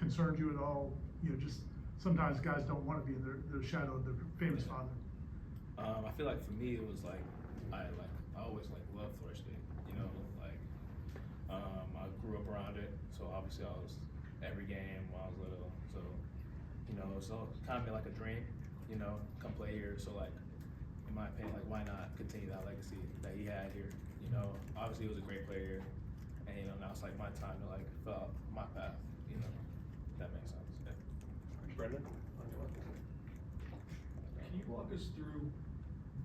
concerned you at all? You know, just sometimes guys don't want to be in their shadow of their famous father. I feel like for me it was like I always like loved floor skating. You know, like I grew up around it, so obviously I was every game when I was little. So you know, so kind of like a dream. You know, come play here. So like, in my opinion, like why not continue that legacy that he had here? You know, obviously he was a great player, and you know now it's like my time to like fill out my path. You know, if that makes sense. Yeah. Brendan, on your left. Can you walk us through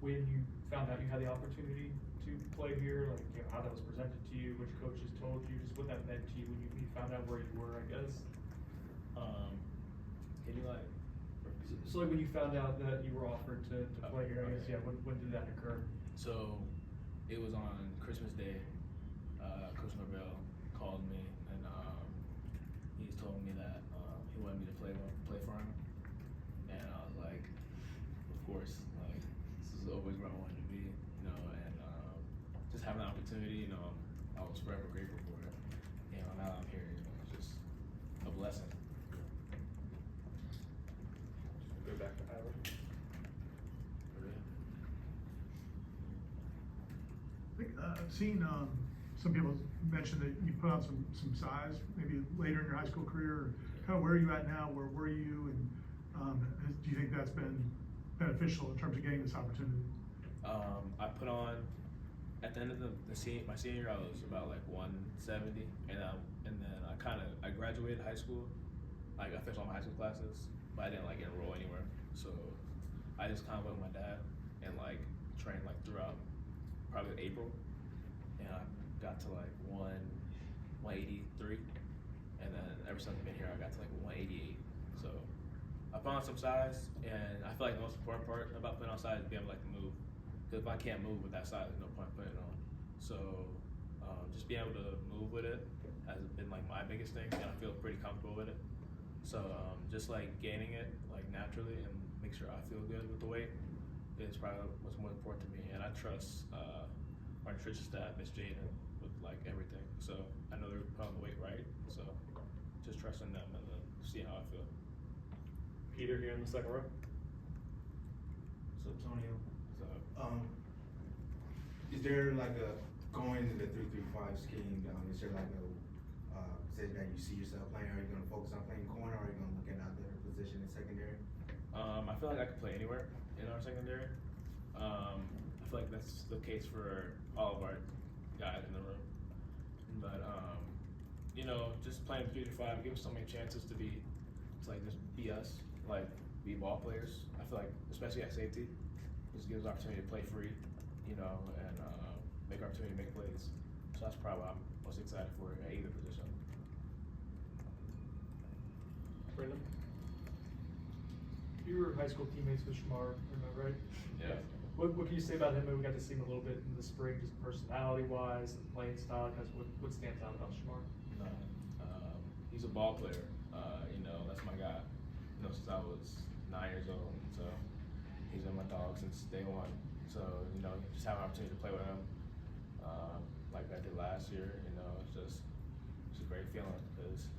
when you found out you had the opportunity to play here, like, you know, how that was presented to you, which coaches told you, just what that meant to you when you found out where you were, I guess? Can you like? So like when you found out that you were offered to play here, I guess, yeah, when did that occur? So it was on Christmas Day. Coach Norvell called me and he told me that he wanted me to play for him, and I was like, of course, like this is always where I wanted to be, you know, and just having the opportunity, you know, I was forever grateful for it. You know, now I'm here, you know, it's just a blessing. Go back to Ira. I think I've seen some people mention that you put on some size, maybe later in your high school career. Kind of where are you at now? Where were you? And do you think that's been beneficial in terms of getting this opportunity? I put on at the end of my senior year, I was about like 170, and then I graduated high school. Like I finished all my high school classes, but I didn't like enroll anywhere. So I just kind of went with my dad and like trained like throughout probably April, and I got to like 183, and then ever since I've been here, I got to like 188. So I put on some size, and I feel like the most important part about putting on size is being able to like move. Because if I can't move with that size, there's no point putting it on. So just being able to move with it has been like my biggest thing, and I feel pretty comfortable with it. So just like gaining it like naturally and make sure I feel good with the weight is probably what's more important to me. And I trust our nutrition staff, Miss Jaden, with like everything. So I know they're putting the weight right. So just trusting them and then see how I feel. Peter here in the second row. So Antonio, So is there like a going into the 3-3-5 scheme? Is there like a say that you see yourself playing? Are you going to focus on playing corner, or are you going to look at another position in secondary? I feel like I could play anywhere in our secondary. I feel like that's the case for all of our guys in the room. But you know, just playing 3-5 gives us so many chances to like just be us, like be ball players. I feel like especially at safety, just gives us opportunity to play free, you know, and make opportunity to make plays. So that's probably what I'm most excited for at either position. Brendan. You were high school teammates with Shamar, am I right? Yeah. What can you say about him? We got to see him a little bit in the spring, just personality-wise and playing style. What stands out about Shamar? He's a ball player. You know, that's my guy. You know, since I was 9 years old. So he's been my dog since day one. So you know, just have an opportunity to play with him, like I did last year. You know, it's a great feeling because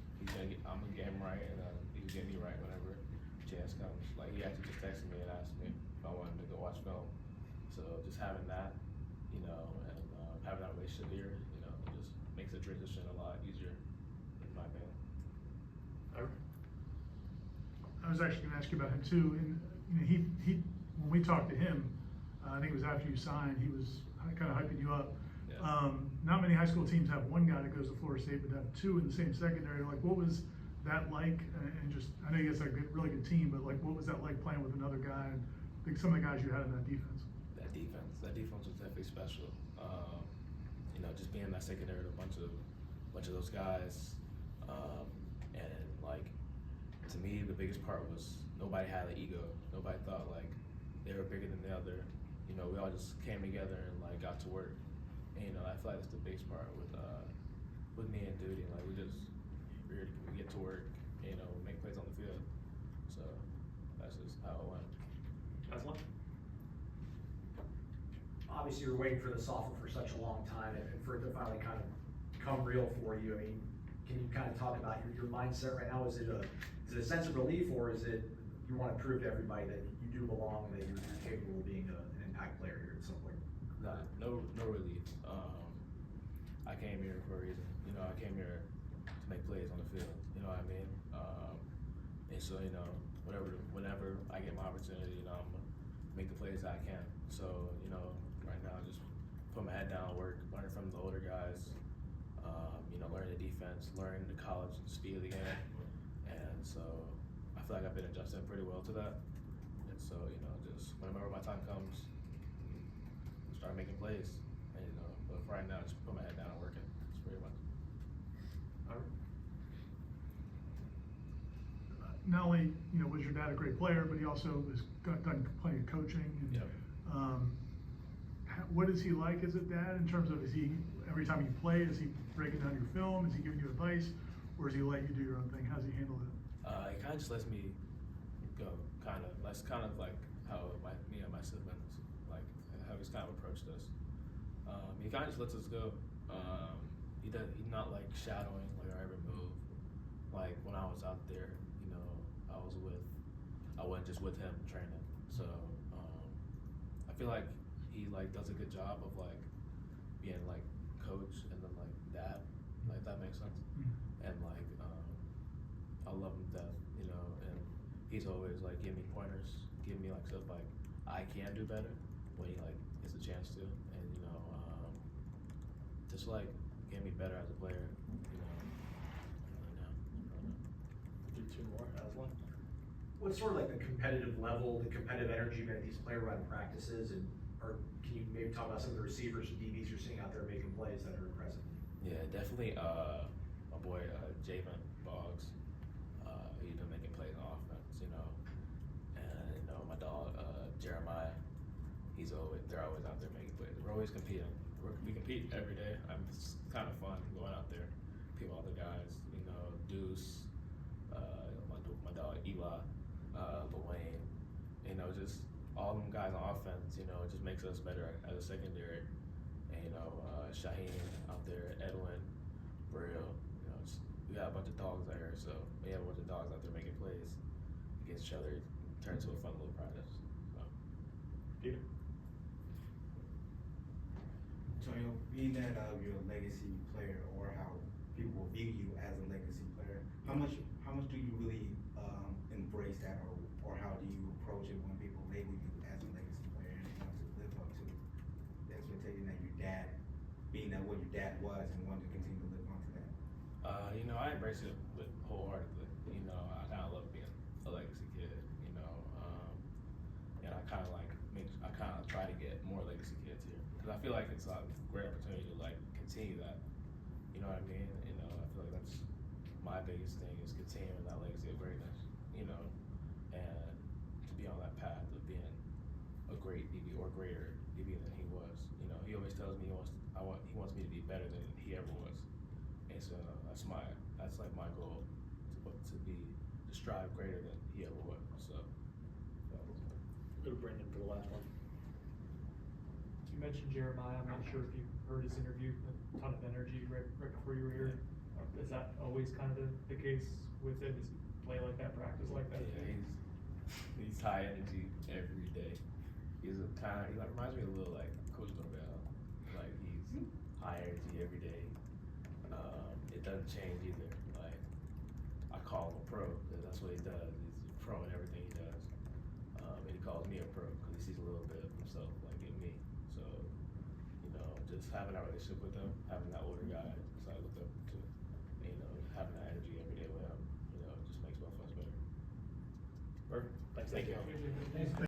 I'm gonna get him right, and then he can get me right whenever chance comes. Like he actually just texted me and asked me if I wanted to go watch film. So just having that, you know, and having that relationship here, you know, just makes the transition a lot easier, in my opinion. I was actually going to ask you about him too. And you know, he when we talked to him, I think it was after you signed, he was kind of hyping you up. Yeah. Not many high school teams have one guy that goes to Florida State, but have two in the same secondary. Like, what was that like? And just, I know you guys had a really good team, but like, what was that like playing with another guy? And I think some of the guys you had in that defense. That defense was definitely special. You know, just being in that secondary with a bunch of those guys, and like to me, the biggest part was nobody had an ego. Nobody thought like they were bigger than the other. You know, we all just came together and like got to work. And you know, I feel like that's the biggest part with me and Duty. Like we get to work. You know, make plays on the field. So that's just how it went. Aslan. Obviously, you were waiting for this offer for such a long time, and for it to finally kind of come real for you. I mean, can you kind of talk about your mindset right now? Is it a sense of relief, or is it you want to prove to everybody that you do belong and that you're capable of being an impact player here at some point? Nah, no relief. I came here for a reason. You know, I came here to make plays on the field. You know what I mean? And so, you know, whenever I get my opportunity, you know, I'm gonna make the plays that I can. So, you know, right now, just put my head down, work, learn from the older guys. You know, learn the defense, learn the college speed of the game, and so I feel like I've been adjusting pretty well to that. And so, you know, just whenever my time comes, start making plays. And, you know, but for right now, just put my head down and working. That's pretty much. Not only, you know, was your dad a great player, but he also got done plenty of coaching. And, Yep. What is he like as a dad in terms of, is he, every time you play, is he breaking down your film? Is he giving you advice? Or does he let you do your own thing? How's he handle it? He kind of just lets me go, kind of. That's kind of like how me and my siblings, like, how he's kind of approached us. He kind of just lets us go. He's not like shadowing like our every move. Like when I was out there, you know, I wasn't just with him training. So I feel like he like does a good job of like being like coach and then like dad, like that makes sense. And like I love him to death, you know, and he's always like giving me pointers, giving me like stuff like I can do better when he like gets a chance to, and you know, just like getting me better as a player, you know. Do two more, Aslan. What's sort of like the competitive level, the competitive energy that these player run practices, and or can you maybe talk about some of the receivers and DBs you're seeing out there making plays that are impressive? Yeah, definitely. My boy Javen Boggs, he's been making plays on offense, you know, and you know my dog Jeremiah, they're always out there making plays. We're always competing. We compete every day. It's kind of fun going out there, people, other guys, you know, Deuce, my dog Eli, Wayne, you know, just all them guys on offense. You know, it just makes us better as a secondary. And you know, Shaheen out there, Edwin, Brill, you know, we got a bunch of dogs out here, so we have a bunch of dogs out there making plays against each other. It turns to a fun little practice. So. Peter. Antonio, being that you're a legacy player, or how people will view you as a legacy player, how much do you really embrace that, or how do you approach it when people label you as a legacy player and want to live up to the expectation that your dad, being that what your dad was, and want to continue to live on to that? You know, I embrace it wholeheartedly. You know, I kind of love being a legacy kid. You know, and I kind of try to get more legacy kids here because I feel like it's a great opportunity to like continue that. You know what I mean? You know, I feel like that's my biggest thing is continuing that legacy of greatness. You know, and to be on that path of being a great DB or greater DB than he was. You know, he always tells me he wants me to be better than he ever was. And so that's like my goal to strive greater than he ever was. So Go to Brendan for the last one. You mentioned Jeremiah. I'm not sure if you heard his interview. A ton of energy right before you were here. Is that always kind of the case with him? Does he play like that, practice like that? yeah, he's high energy every day. He like reminds me a little like Coach Norvell. Like he's high energy every day. It doesn't change either. Like I call him a pro because that's what he does. He's a pro in everything he does. And he calls me a pro because he sees a little bit of himself like in me. So you know, just having that relationship with him, having that older guy, so I look up to, you know, having that energy every day with him, you know, just makes both of us better. Perfect. Thanks. Thank you. Thanks.